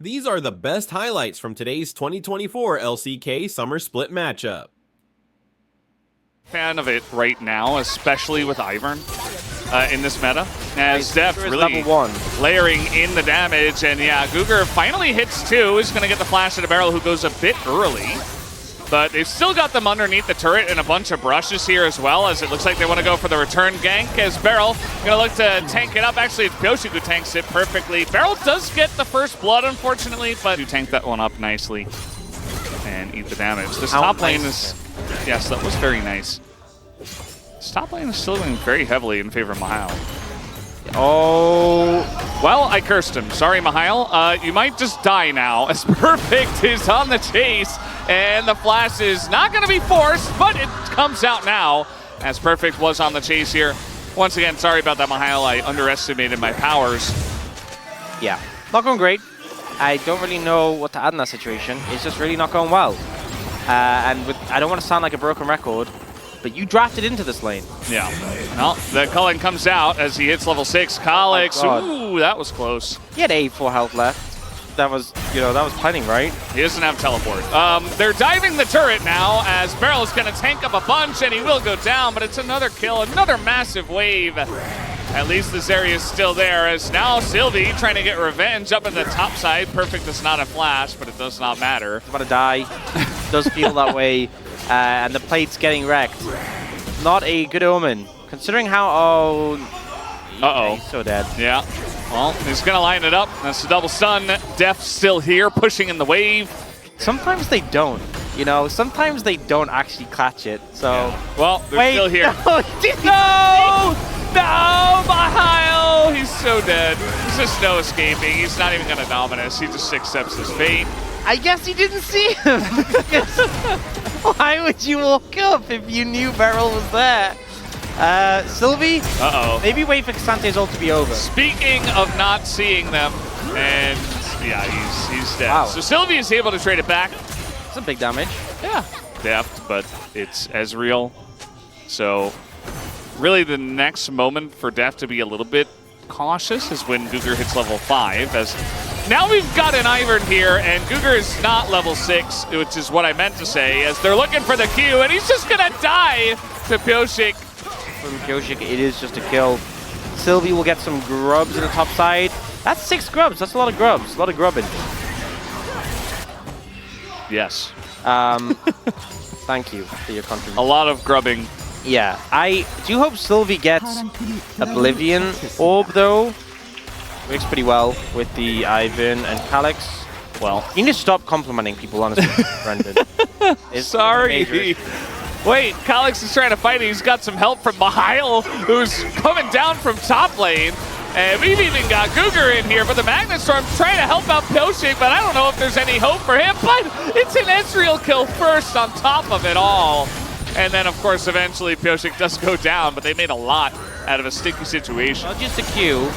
These are the best highlights from today's 2024 LCK Summer Split matchup. Fan of it right now, especially with Ivern in this meta, as Deft really layering in the damage, and yeah, Guger finally hits 2, is going to get the flash at a Barrel who goes a bit early, but they've still got them underneath the turret and a bunch of brushes here as well, as it looks like they want to go for the return gank, as Barrel going to look to tank it up. Actually, it's Pyoshi who tanks it perfectly. Barrel does get the first blood, unfortunately, but you tank that one up nicely and eat the damage. This top lane is... Yes, that was very nice. This top lane is still going very heavily in favor of Mihail. Oh, well, I cursed him. Sorry, Mihail. You might just die now, as Perfect is on the chase, and the flash is not going to be forced, but it comes out now, as Perfect was on the chase here. Once again, sorry about that, Mihail. I underestimated my powers. Yeah, not going great. I don't really know what to add in that situation. It's just really not going well. I don't want to sound like a broken record, but you drafted into this lane. Yeah. Well, the culling comes out as he hits level 6. Kalix, ooh, that was close. He had 84 health left. That was, that was plenty, right? He doesn't have teleport. They're diving the turret now as Barrel is going to tank up a bunch, and he will go down, but it's another kill, another massive wave. At least this area is still there, as now Sylvie trying to get revenge up in the top side. Perfect is not a flash, but it does not matter. He's about to die. Does feel that way. And the plate's getting wrecked. Not a good omen, considering how... He's so dead. Yeah. Well, he's going to line it up. That's a double stun. Def still here, pushing in the wave. Sometimes they don't. Sometimes they don't actually catch it. So... Yeah. Well, they're still here. No, Mihail! He's so dead. There's just no escaping. He's not even going to Dominus. He just accepts his fate. I guess he didn't see him. Why would you walk up if you knew Barrel was there? Sylvie? Maybe wait for Xante's ult to be over. Speaking of not seeing them, and yeah, he's dead. Wow. So Sylvie is able to trade it back. It's a big damage. Yeah. Deft, but it's Ezreal. So really the next moment for Deft to be a little bit cautious is when Guger hits level 5, as now we've got an Ivern here, and Guger is not level 6, which is what I meant to say, as they're looking for the Q, and he's just gonna die to Pyoshik. From Pyoshik, it is just a kill. Sylvie will get some grubs in the top side. That's 6 grubs, that's a lot of grubs, a lot of grubbing. Yes. Thank you for your contribution. A lot of grubbing. Yeah, I do hope Sylvie gets Oblivion Orb, though. Works pretty well with the Ivern and Kalix. Well, you need to stop complimenting people, honestly, Brendan. Sorry. Wait, Kalix is trying to fight. He's got some help from Mihail, who's coming down from top lane. And we've even got Guger in here, but the Magnus Storm's trying to help out Pyoshik, but I don't know if there's any hope for him. But it's an Ezreal kill first on top of it all. And then, of course, eventually Pyoshik does go down, but they made a lot out of a sticky situation. Not just a Q.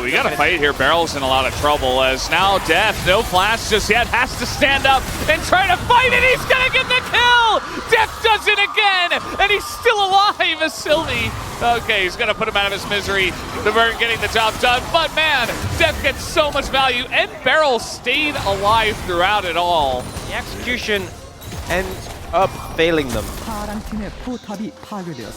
We got to fight here. Barrel's in a lot of trouble, as now Deft, no flash just yet, has to stand up and try to fight it. He's going to get the kill! Deft does it again, and he's still alive as Sylvie. Okay, he's going to put him out of his misery. The Vern getting the job done, but man, Deft gets so much value, and Barrel stayed alive throughout it all. The execution ends up failing them.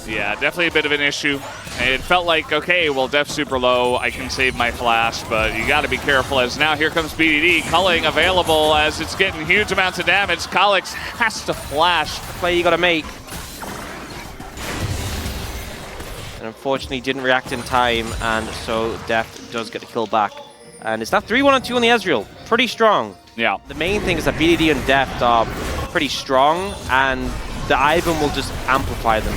Yeah, definitely a bit of an issue. It felt like, okay, well, Deft's super low. I can save my flash, but you got to be careful, as now here comes BDD. Culling available as it's getting huge amounts of damage. Kalix has to flash. The play you got to make. And unfortunately didn't react in time, and so Deft does get the kill back. And it's that 3-1-2 on the Ezreal. Pretty strong. Yeah. The main thing is that BDD and Deft are pretty strong, and the Ivern will just amplify them,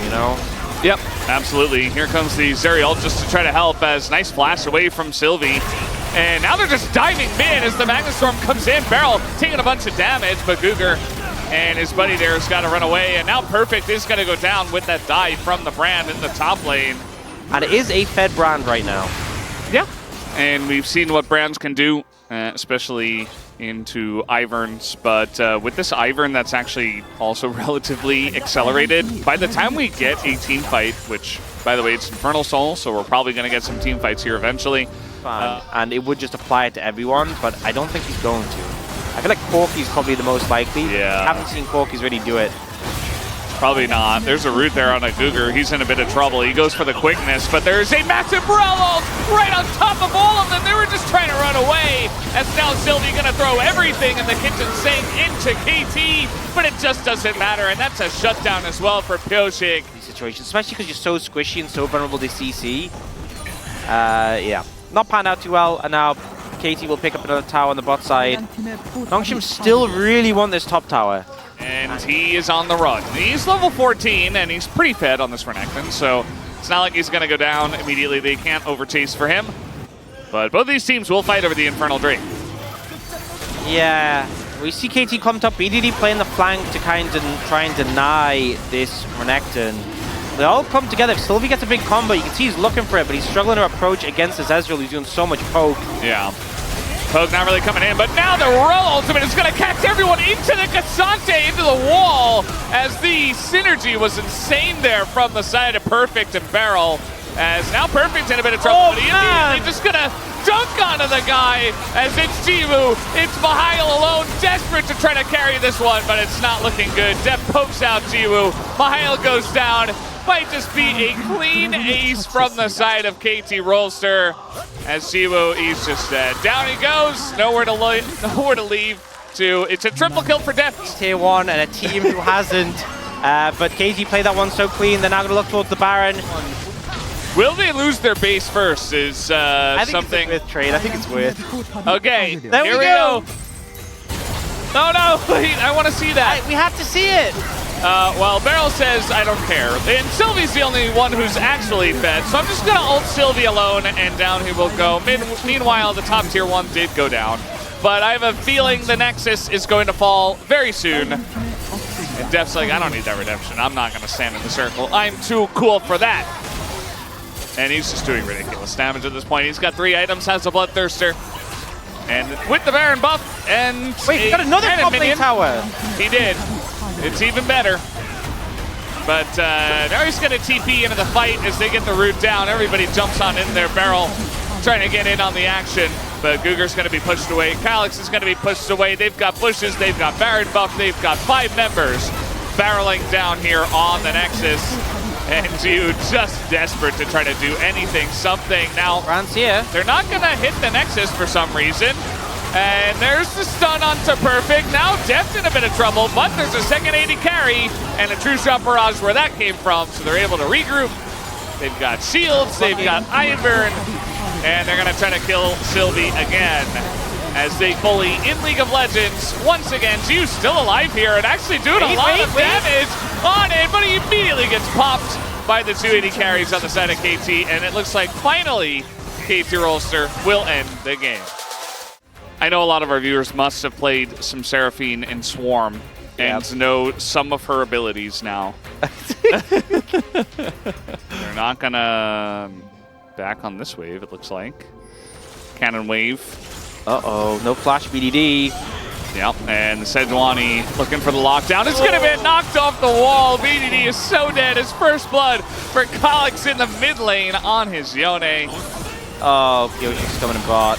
Yep, absolutely. Here comes the Zerial just to try to help, as nice flash away from Sylvie. And now they're just diving mid as the Magnus Storm comes in. Barrel taking a bunch of damage, but Guger and his buddy there has got to run away. And now Perfect is going to go down with that dive from the Brand in the top lane. And it is a fed Brand right now. Yeah, and we've seen what Brands can do, especially into Iverns, but with this Ivern that's actually also relatively accelerated, by the time we get a team fight, which, by the way, it's Infernal Soul, so we're probably going to get some team fights here eventually, fan, and it would just apply it to everyone, but I don't think he's going to. I feel like Corky's probably the most likely. Yeah. I haven't seen Corky's really do it. Probably not. There's a root there on a Cougar. He's in a bit of trouble. He goes for the quickness, but there's a massive Brello right on top of all of them. They were just trying to run away. As now Sylvie going to throw everything in the kitchen sink into KT, but it just doesn't matter, and that's a shutdown as well for Pyoshik. These situations, especially because you're so squishy and so vulnerable to CC. Yeah, not panned out too well, and now KT will pick up another tower on the bot side. Nongshim still really want this top tower. And he is on the run. He's level 14, and he's pretty fed on this Renekton, so it's not like he's going to go down immediately. They can't overchase for him. But both these teams will fight over the Infernal Drake. Yeah, we see KT clumped up, BDD playing the flank to kind of try and deny this Renekton. They all come together. If Sylvie gets a big combo, you can see he's looking for it, but he's struggling to approach against this Ezreal who's doing so much poke. Yeah. Poke not really coming in, but now the Royal Ultimate is going to catch everyone into the Cassante, into the wall, as the synergy was insane there from the side of Perfect and Barrel. As now Perfect's in a bit of trouble, but he's just going to dunk onto the guy as it's Jiwoo. It's Mihail alone, desperate to try to carry this one, but it's not looking good. Def pokes out Jiwoo. Mihail goes down. Might just be a clean ace from the side of KT Rolster. As Jiwoo, he's just dead. Down he goes, nowhere to leave. It's a triple kill for Def. Tier 1 and a team who hasn't. But KT played that one so clean, they're now going to look towards the Baron. Will they lose their base first is something. I think it's worth trade. I think it's worth. Okay, there here we go. Oh no, wait, I want to see that. We have to see it. Well, Beryl says, I don't care. And Sylvie's the only one who's actually fed, so I'm just going to ult Sylvie alone, and down he will go. Meanwhile, the top tier 1 did go down. But I have a feeling the Nexus is going to fall very soon. And Def's like, I don't need that redemption. I'm not going to stand in the circle. I'm too cool for that. And he's just doing ridiculous damage at this point. He's got 3 items, has a Bloodthirster. And with the Baron buff, and wait, he got another top lane tower. He did. It's even better. But now he's going to TP into the fight as they get the root down. Everybody jumps on in their Barrel, trying to get in on the action. But Gugar's going to be pushed away. Calyx is going to be pushed away. They've got bushes. They've got Baron buff. They've got 5 members barreling down here on the Nexus. And dude, just desperate to try to do anything, something. Now, here. They're not going to hit the Nexus for some reason. And there's the stun onto Perfect. Now Def's in a bit of trouble, but there's a second AD carry and a true shot barrage where that came from, so they're able to regroup. They've got shields, they've got Ivern, and they're going to try to kill Sylvie again as they bully in League of Legends. Once again, Jiwoo's still alive here and actually doing a lot of damage on it, but he immediately gets popped by the 280 carries on the side of KT, and it looks like finally KT Rolster will end the game. I know a lot of our viewers must have played some Seraphine in Swarm and know some of her abilities now. They're not gonna back on this wave, it looks like. Cannon wave. Uh-oh, no flash BDD. Yep, and Sejuani looking for the lockdown. It's gonna be knocked off the wall. BDD is so dead. His first blood for Calyx in the mid lane on his Yone. Oh, Pyoshik's coming in bot.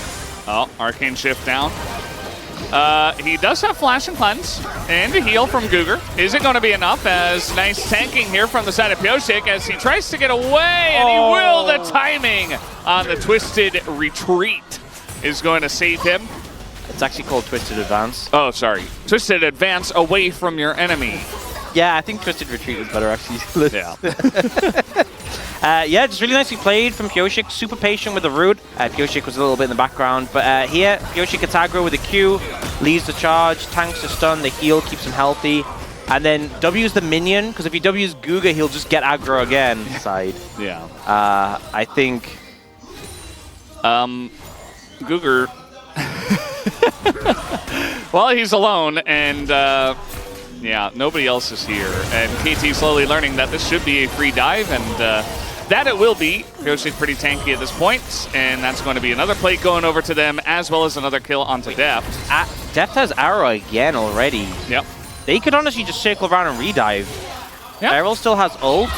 Oh, Arcane Shift down. He does have Flash and Cleanse and a heal from Gugar. Is it going to be enough? As nice tanking here from the side of Pyoshik as he tries to get away, and he will. The timing on the Twisted Retreat is going to save him. It's actually called Twisted Advance. Oh, sorry. Twisted Advance away from your enemy. Yeah, I think Twisted Retreat is better, actually. Yeah. Yeah, just really nicely played from Pyoshik. Super patient with the root. Pyoshik was a little bit in the background, but here, Pyoshik gets aggro with a Q, leaves the charge, tanks the stun, the heal, keeps him healthy. And then W's the minion, because if he W's Guga, he'll just get aggro again. Side. Yeah. I think... Gugar... well, he's alone, and... yeah, nobody else is here. And KT slowly learning that this should be a free dive, and that it will be. Pyoshik's pretty tanky at this point, and that's going to be another plate going over to them, as well as another kill onto Deft. Deft has arrow again already. Yep. They could honestly just circle around and redive. Yep. Beryl still has ult.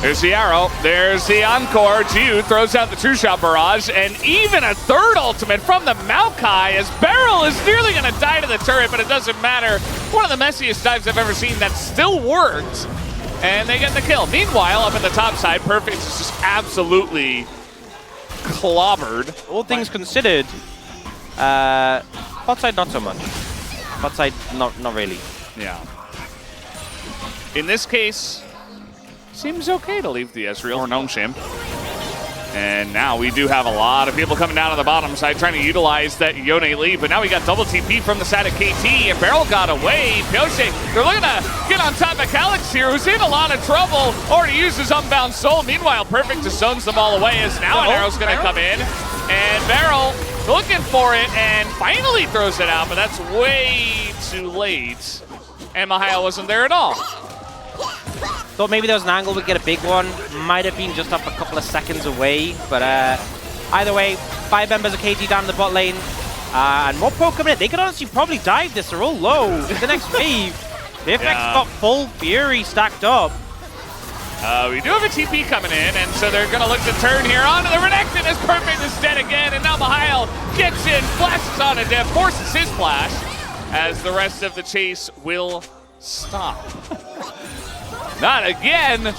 There's the arrow. There's the encore. Jiu throws out the true shot barrage, and even a third ultimate from the Maokai as Beryl is nearly going to die to the turret, but it doesn't matter. One of the messiest dives I've ever seen that still worked, and they get the kill. Meanwhile, up at the top side, Perfect is just absolutely clobbered. All things considered, bot side not so much. Bot side not really. Yeah. In this case, seems okay to leave the Ezreal or Nongshim. And now we do have a lot of people coming down on the bottom side trying to utilize that Yone lead, but now we got double TP from the side of KT, and Beryl got away. Pyoshik, they're looking to get on top of Calyx here, who's in a lot of trouble. Already used his Unbound Soul. Meanwhile, Perfect just zones them all away as now an arrow's going to come in. And Beryl looking for it and finally throws it out, but that's way too late. And Mahaya wasn't there at all. Thought maybe there was an angle we'd get a big one. Might have been just off a couple of seconds away. But either way, 5 members of KT down in the bot lane. And more pro coming in. They could honestly probably dive this. They're all low. The next wave. The FX got full Fury stacked up. We do have a TP coming in, and so they're going to look to turn here onto the Renekton as Perfect is dead again. And now Mihail gets in, flashes on a dev, forces his flash as the rest of the chase will stop. Not again.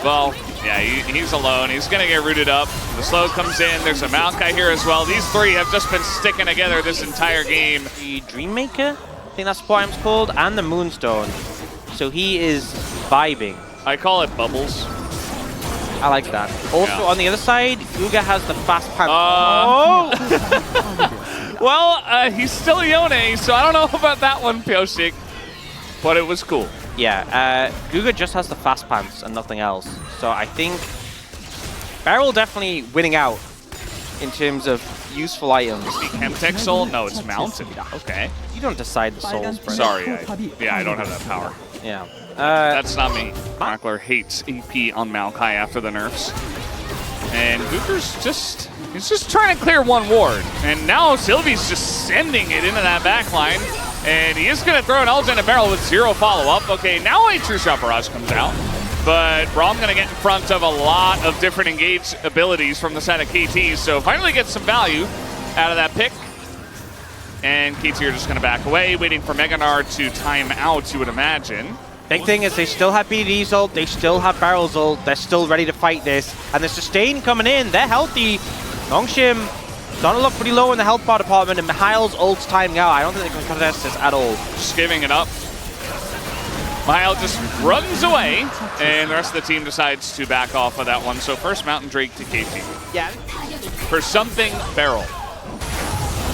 Well, yeah, he's alone. He's going to get rooted up. The slow comes in. There's a Maokai here as well. These three have just been sticking together this entire game. The Dreammaker, I think that's what it's called, and the Moonstone. So he is vibing. I call it Bubbles. I like that. Also, on the other side, Guga has the fast pants. Well, he's still Yone, so I don't know about that one, Pyoshik. But it was cool. Yeah, Guga just has the fast pants and nothing else. So I think Beryl definitely winning out in terms of useful items. The Chemtech Soul? No, it's Mountain. Okay. You don't decide the souls, bro. Sorry, I don't have that power. Yeah. That's not me. Chronicler hates EP on Maokai after the nerfs. And Guga's he's just trying to clear one ward. And now Sylvie's just sending it into that backline. And he is going to throw an ult in a barrel with 0 follow-up. Okay, now a True Shot Barrage comes out. But Braum going to get in front of a lot of different engage abilities from the side of KT. So finally gets some value out of that pick. And KT are just going to back away, waiting for Meganar to time out, you would imagine. Big thing is they still have BDD's ult, they still have Barrel's ult, they're still ready to fight this. And the sustain coming in, they're healthy. Nongshim starting to look pretty low in the health bar department, and Mihail's ult's timing out. I don't think they can contest this at all. Just giving it up. Mihail just runs away, and the rest of the team decides to back off of that one. So first Mountain Drake to KT. Yeah. For something Beryl.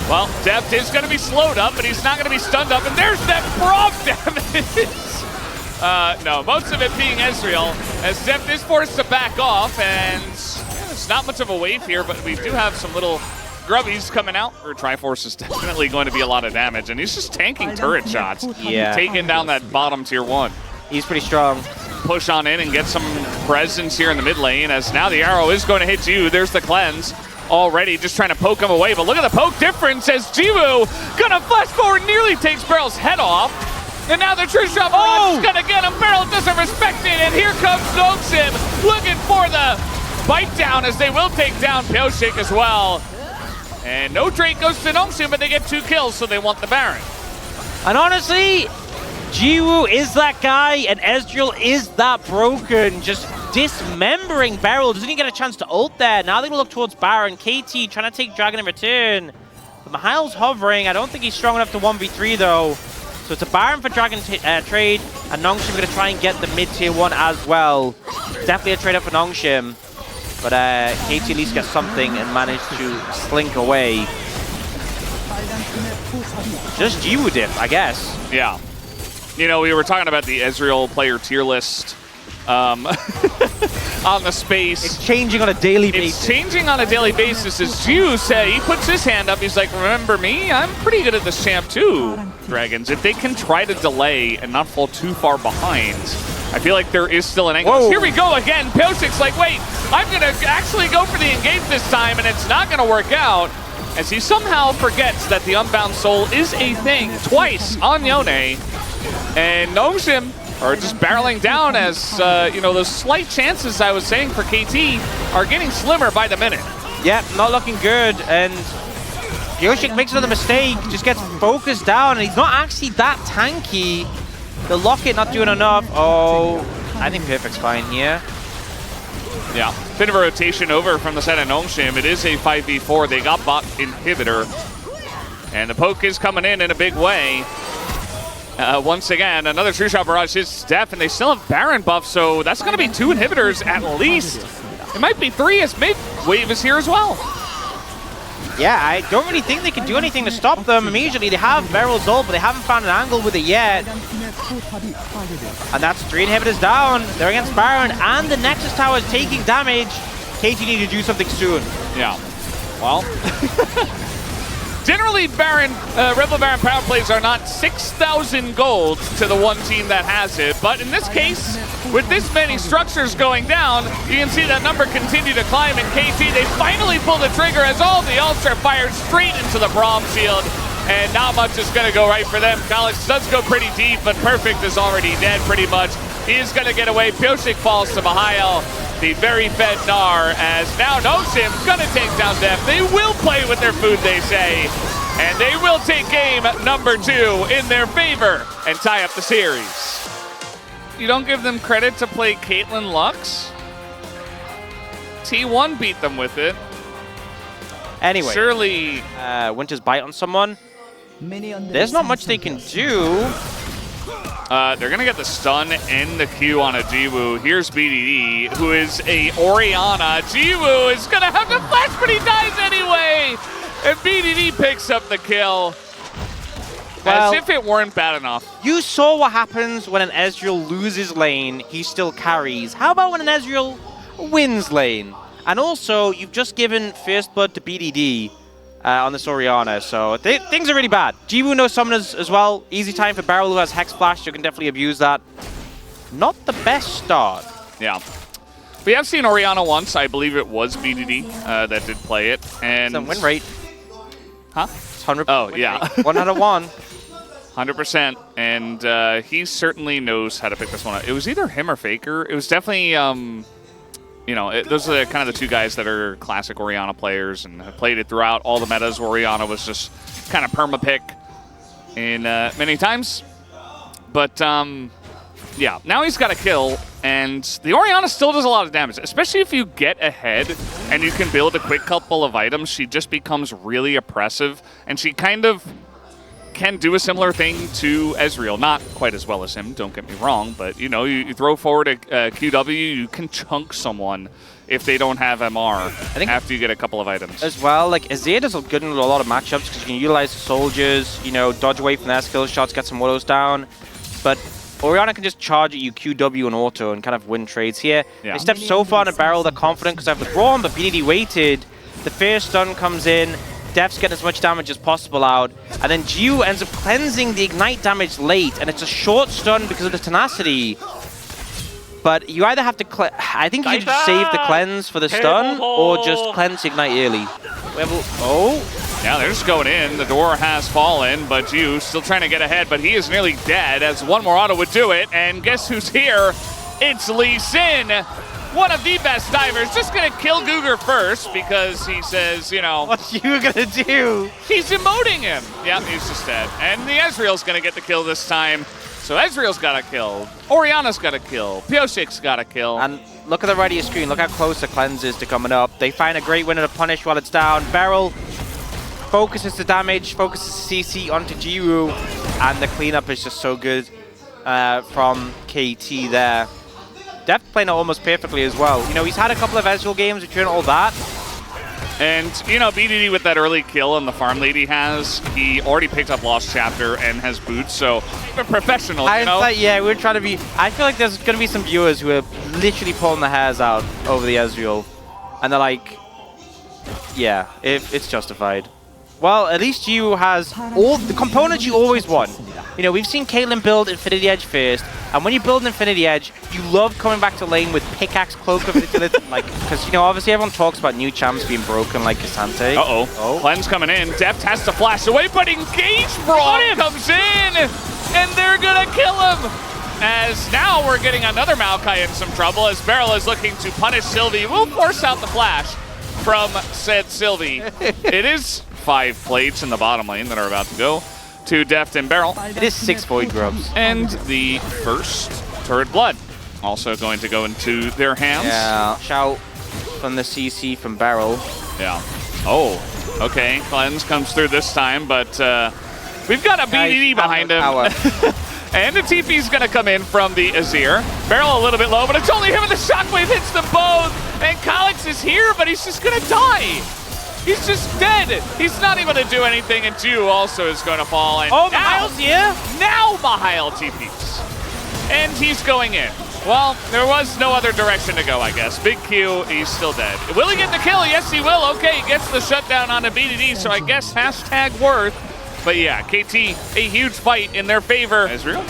Well, Deft is going to be slowed up, but he's not going to be stunned up, and there's that Braum damage! No, most of it being Ezreal, as Deft is forced to back off, and it's not much of a wave here, but we do have some little grubbies coming out. Or Triforce is definitely going to be a lot of damage, and he's just tanking turret shots. Yeah. Taking down that bottom tier 1. He's pretty strong. Push on in and get some presence here in the mid lane, as now the arrow is going to hit you. There's the cleanse. Already just trying to poke him away, but look at the poke difference as Jiwoo gonna flash forward, nearly takes Beryl's head off. And now the True Shot Barrage is gonna get him. Beryl doesn't respect it, and here comes Nongshim looking for the bite down, as they will take down Pyoshik as well. And no Drake goes to Nongshim, but they get 2 kills, so they want the Baron. And honestly, Jiwoo is that guy, and Ezreal is that broken, just dismembering Beryl. Doesn't even get a chance to ult there. Now they're going to look towards Baron. KT trying to take Dragon in return. But Mihail's hovering. I don't think he's strong enough to 1v3 though. So it's a Baron for Dragon trade, and Nongshim going to try and get the mid-tier 1 as well. Definitely a trade up for Nongshim. But KT at least gets something and managed to slink away. Just Jiwoo dip, I guess. Yeah. You know, we were talking about the Ezreal player tier list on the space. It's changing on a daily basis. It's changing on a daily basis. As Jiwoo said, he puts his hand up. He's like, remember me? I'm pretty good at this champ too, Dragons. If they can try to delay and not fall too far behind, I feel like there is still an angle. Whoa. Here we go again. Pyoshik's like, wait, I'm going to actually go for the engage this time, and it's not going to work out, as he somehow forgets that the Unbound Soul is a thing twice on Yone. And Nongshim are just barreling down as, you know, those slight chances I was saying for KT are getting slimmer by the minute. Yeah, not looking good, and Yoshik makes another mistake, just gets focused down, and he's not actually that tanky. The Locket not doing enough. Oh, I think Perfect's fine here. Yeah, bit of a rotation over from the side of Nongshim. It is a 5v4. They got bot inhibitor, and the poke is coming in a big way. Once again, another true shot barrage is Def, and they still have Baron buff, so that's going to be 2 inhibitors at least. It might be 3 as mid-wave is here as well. Yeah, I don't really think they can do anything to stop them immediately. They have Beryl's ult, but they haven't found an angle with it yet. And that's 3 inhibitors down. They're against Baron, and the Nexus Tower is taking damage. KT need to do something soon. Yeah. Well, generally Rebel Baron power plays are not 6,000 gold to the one team that has it, but in this case, with this many structures going down, you can see that number continue to climb, and KT, they finally pull the trigger as all the ults are fired straight into the Braum shield, and not much is going to go right for them. Calix does go pretty deep, but Perfect is already dead pretty much. He is going to get away. Pyosik falls to Mihail, the very fed Gnar, as now Nongshim's going to take down Def. They will play with their food, they say, and they will take game number 2 in their favor and tie up the series. You don't give them credit to play Caitlyn Lux? T1 beat them with it. Anyway, surely Winter's Bite on someone. There's not much they can do. They're going to get the stun and the Q on a Jiwoo. Here's BDD, who is a Orianna. Jiwoo is going to have to flash, but he dies anyway! And BDD picks up the kill. Well, as if it weren't bad enough. You saw what happens when an Ezreal loses lane, he still carries. How about when an Ezreal wins lane? And also, you've just given First Blood to BDD on this Orianna, so things are really bad. Jiwoo knows summoners as well. Easy time for Beryl, who has Hex Flash. You can definitely abuse that. Not the best start. Yeah. We have seen Orianna once. I believe it was BDD that did play it. And it's a win rate. Huh? 100%. Oh, yeah. 1 out of 1. 100%. And he certainly knows how to pick this one up. It was either him or Faker. It was definitely, you know, those are kind of the 2 guys that are classic Orianna players and have played it throughout all the metas where Orianna was just kind of perma-pick in many times. But, yeah, now he's got a kill, and the Orianna still does a lot of damage, especially if you get ahead and you can build a quick couple of items. She just becomes really oppressive, and she kind of can do a similar thing to Ezreal. Not quite as well as him, don't get me wrong, but you know, you throw forward a QW, you can chunk someone if they don't have MR I think after you get a couple of items. As well, like Azir does good in a lot of matchups because you can utilize the soldiers, you know, dodge away from their skill shots, get some autos down. But Orianna can just charge at you QW and auto and kind of win trades here. Yeah. They stepped so far in a barrel, they're confident because they have the Braum, but BDD waited. The first stun comes in. Def's getting as much damage as possible out, and then Jiwoo ends up cleansing the ignite damage late, and it's a short stun because of the tenacity. But you either have to I think you just save the cleanse for the stun, or just cleanse ignite early. Oh! Yeah, they're just going in. The door has fallen, but Jiwoo still trying to get ahead, but he is nearly dead, as one more auto would do it, and guess who's here? It's Lee Sin! One of the best divers, just gonna kill Guger first because he says, you know... What you gonna do? He's emoting him. Yep, he's just dead. And the Ezreal's gonna get the kill this time. So Ezreal's got a kill. Orianna's got a kill. Pyosik's got a kill. And look at the right of your screen. Look how close the cleanse is to coming up. They find a great winner to punish while it's down. Beryl focuses the damage, focuses CC onto Jiwoo, and the cleanup is just so good from KT there. Def playing it almost perfectly as well. You know, he's had a couple of Ezreal games, return all that. And, you know, BDD with that early kill on the farm lead he has, he already picked up Lost Chapter and has boots, so a professional, you know? Yeah, we're trying to be... I feel like there's going to be some viewers who are literally pulling their hairs out over the Ezreal. And they're like, yeah, it's justified. Well, at least you has all the components you always want. You know, we've seen Caitlyn build Infinity Edge first, and when you build an Infinity Edge, you love coming back to lane with Pickaxe, Cloak of Utility, like, because, you know, obviously everyone talks about new champs being broken like Cassante. Uh-oh. Cleanse coming in. Deft has to flash away, but Engage Braum comes in, and they're gonna kill him. as now we're getting another Maokai in some trouble as Beryl is looking to punish Sylvie. We'll force out the flash from said Sylvie. It is 5 plates in the bottom lane that are about to go to Deft and Beryl. It is 6 Void Grubs. And the first Turret Blood also going to go into their hands. Yeah, shout from the CC from Beryl. Yeah. Oh, okay. Cleanse comes through this time, but we've got a BDD behind him. And the TP's going to come in from the Azir. Beryl a little bit low, but it's only him, and the Shockwave hits them both. And Calyx is here, but he's just going to die. He's just dead. He's not able to do anything, and Ju also is going to fall. And oh, now, Mihail's here? Now Mihail TPs. And he's going in. Well, there was no other direction to go, I guess. Big Q, he's still dead. Will he get the kill? Yes, he will. Okay, gets the shutdown on a BDD, so I guess hashtag worth. But yeah, KT, a huge fight in their favor. Ezreal?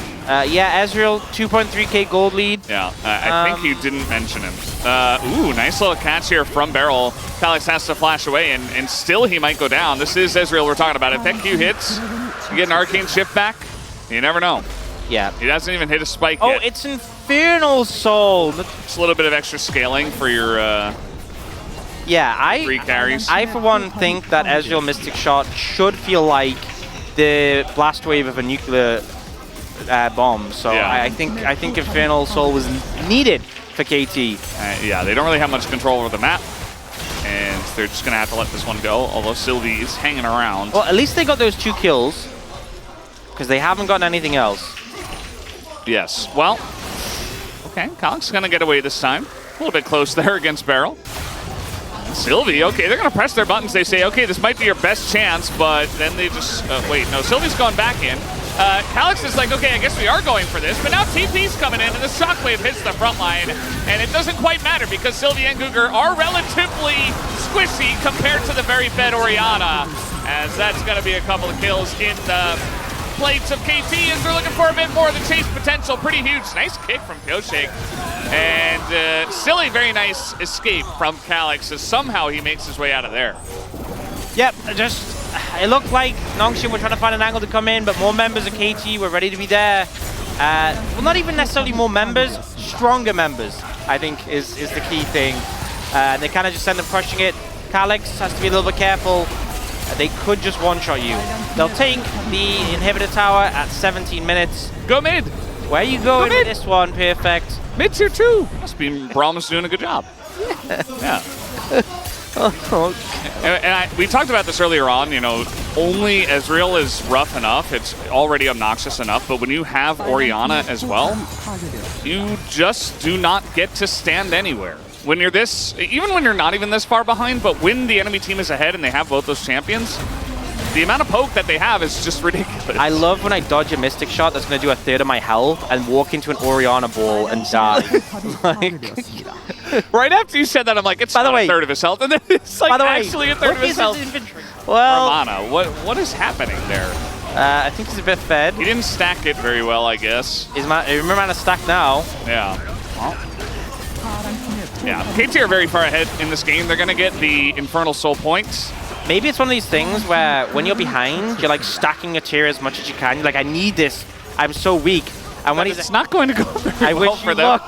Yeah, Ezreal, 2.3k gold lead. Yeah, I think you didn't mention him. Ooh, nice little catch here from Beryl. Calyx has to flash away, and still he might go down. This is Ezreal we're talking about. If that Q hits, you get an Arcane Shift back. You never know. Yeah. He doesn't even hit a spike yet. yet. Oh, it's Infernal Soul. Just a little bit of extra scaling for your yeah, 3 carries. I, for one, think that Ezreal Mystic Shot should feel like the blast wave of a nuclear bomb. So yeah. I think Infernal Soul was needed for KT. Yeah, they don't really have much control over the map, and they're just going to have to let this one go, although Sylvie is hanging around. Well, at least they got those 2 kills, because they haven't gotten anything else. Yes, well, okay, Calyx is going to get away this time. A little bit close there against Beryl. Sylvie, okay, they're going to press their buttons. They say, okay, this might be your best chance, but then they just, wait, no, Sylvie's going back in. Calyx is like, okay, I guess we are going for this, but now TP's coming in, and the Shockwave hits the front line, and it doesn't quite matter because Sylvie and Guger are relatively squishy compared to the very fed Orianna, as that's going to be a couple of kills in the plates of KT as they're looking for a bit more of the chase potential. Pretty huge. Nice kick from Pioshik. And silly, very nice escape from Calyx as somehow he makes his way out of there. Yep, it looked like Nongshim were trying to find an angle to come in, but more members of KT were ready to be there. Well, not even necessarily more members, stronger members, I think is the key thing. And they kind of just send them crushing it. Calyx has to be a little bit careful. They could just one-shot you. They'll take the inhibitor tower at 17 minutes. Go mid! Where are you going with this one? Perfect. Mid tier 2. Must be Brahma's doing a good job. Yeah. And we talked about this earlier on, you know, only Ezreal is rough enough. It's already obnoxious enough. But when you have Orianna as well, you just do not get to stand anywhere. When you're this, even when you're not even this far behind, but when the enemy team is ahead and they have both those champions, the amount of poke that they have is just ridiculous. I love when I dodge a Mystic Shot that's going to do a third of my health and walk into an Orianna ball and die. Right after you said that, I'm like, it's not a third of his health, and then it's like actually a third of his health. Well, Ramana, what is happening there? I think he's a bit fed. He didn't stack it very well, I guess. Remember how to stack now. Yeah. Well. Yeah, KT are very far ahead in this game. They're going to get the Infernal Soul points. Maybe it's one of these things where when you're behind, you're like stacking your tier as much as you can. You're like, I need this. I'm so weak. And when it's not going to go very well for them.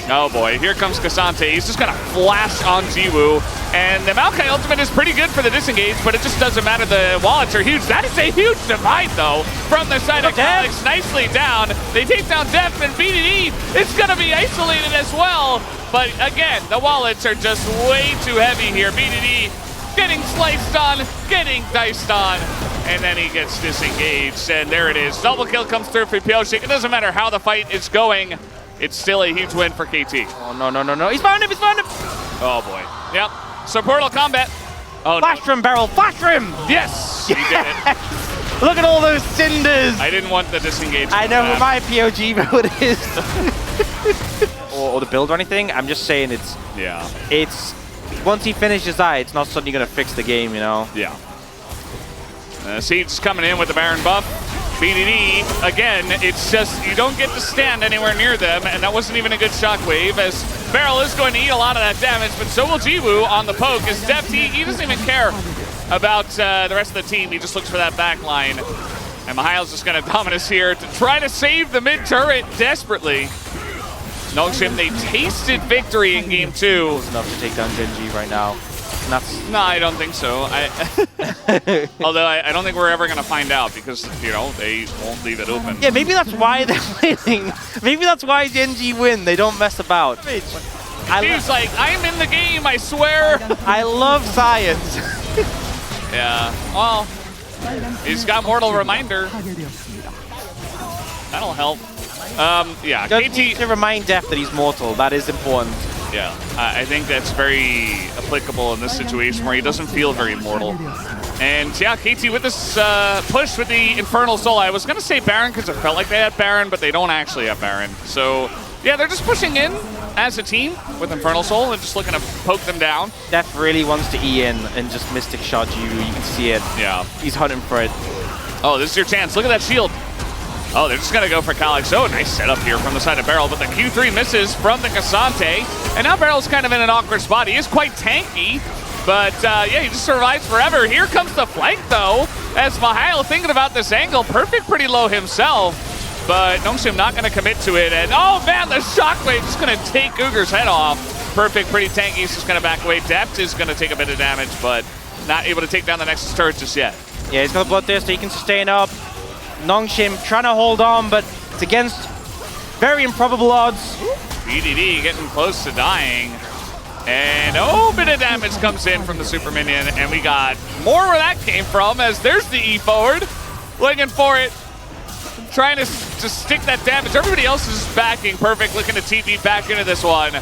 Oh boy, here comes Cassante. He's just going to flash on Jiwoo. And the Maokai ultimate is pretty good for the disengage, but it just doesn't matter. The wallets are huge. That is a huge divide, though, from the side of Calyx. Nicely down. They take down Deft, and BDD is going to be isolated as well. But again, the wallets are just way too heavy here. BDD getting sliced on, getting diced on, and then he gets disengaged. And there it is. Double kill comes through for Pioshik. It doesn't matter how the fight is going. It's still a huge win for KT. Oh, no. He's found him. Oh, boy. Yep. So Portal Combat. Oh, flash from Beryl. Flash from him. Yes. He did it. Look at all those cinders. I didn't want the disengage. I know, but my POG mode is. or the build or anything. I'm just saying it's. Yeah. It's. Once he finishes that, it's not suddenly going to fix the game, you know? Yeah. Siege coming in with the Baron buff. BDD, again, it's just, you don't get to stand anywhere near them, and that wasn't even a good shockwave, as Beryl is going to eat a lot of that damage, but so will Jiwoo on the poke, as Deft, he doesn't even care about the rest of the team, he just looks for that back line. And Mihail's just going to Dominus here to try to save the mid turret desperately. Nongshim, they tasted victory in game 2. It's enough to take down Genji right now. Nuts. No, I don't think so. Although I don't think we're ever going to find out because, you know, they won't leave it open. Yeah, maybe that's why they're winning. Maybe that's why Genji win. They don't mess about. He's like, I'm in the game, I swear. I love science. Yeah, well, he's got Mortal Reminder. That'll help. Yeah, Doesn't KT need to remind Def that he's mortal. That is important. Yeah, I think that's very applicable in this situation where he doesn't feel very mortal. And yeah, KT with this push with the Infernal Soul. I was going to say Baron because it felt like they had Baron, but they don't actually have Baron. So yeah, they're just pushing in as a team with Infernal Soul and just looking to poke them down. Def really wants to E in and just Mystic Shot you. You can see it. Yeah. He's hunting for it. Oh, this is your chance. Look at that shield. Oh, they're just going to go for Calyx. Oh, nice setup here from the side of Beryl, but the Q3 misses from the Cassante. And now Beryl's kind of in an awkward spot. He is quite tanky, but yeah, he just survives forever. Here comes the flank, though, as Mihail thinking about this angle. Perfect pretty low himself, but Nongshim not going to commit to it. And oh, man, the Shockwave just going to take Uger's head off. Perfect, pretty tanky. He's just going to back away. Depth is going to take a bit of damage, but not able to take down the Nexus turret just yet. Yeah, he's got a Bloodthirster. He can sustain up. Nongshim trying to hold on, but it's against very improbable odds. BDD getting close to dying. And oh, bit of damage comes in from the Super Minion, and we got more where that came from, as there's the E forward. Looking for it. Trying to just stick that damage. Everybody else is backing. Perfect, looking to TP back into this one.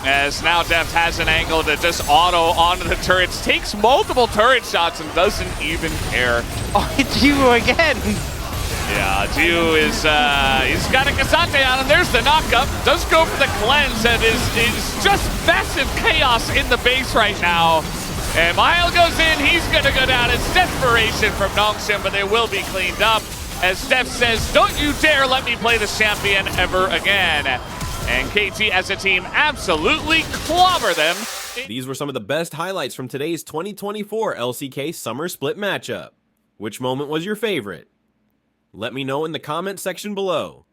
As now Deft has an angle to just auto onto the turrets. Takes multiple turret shots and doesn't even care. Oh, it's you again. Yeah, Ju is, he's got a Cassante on him. There's the knockup. Does go for the cleanse and is just massive chaos in the base right now. And Mihail goes in. He's going to go down. It's desperation from Nongshim, but they will be cleaned up. As Steph says, don't you dare let me play this champion ever again. And KT as a team absolutely clobber them. These were some of the best highlights from today's 2024 LCK Summer Split matchup. Which moment was your favorite? Let me know in the comment section below.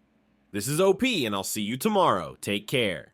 This is OP, and I'll see you tomorrow. Take care.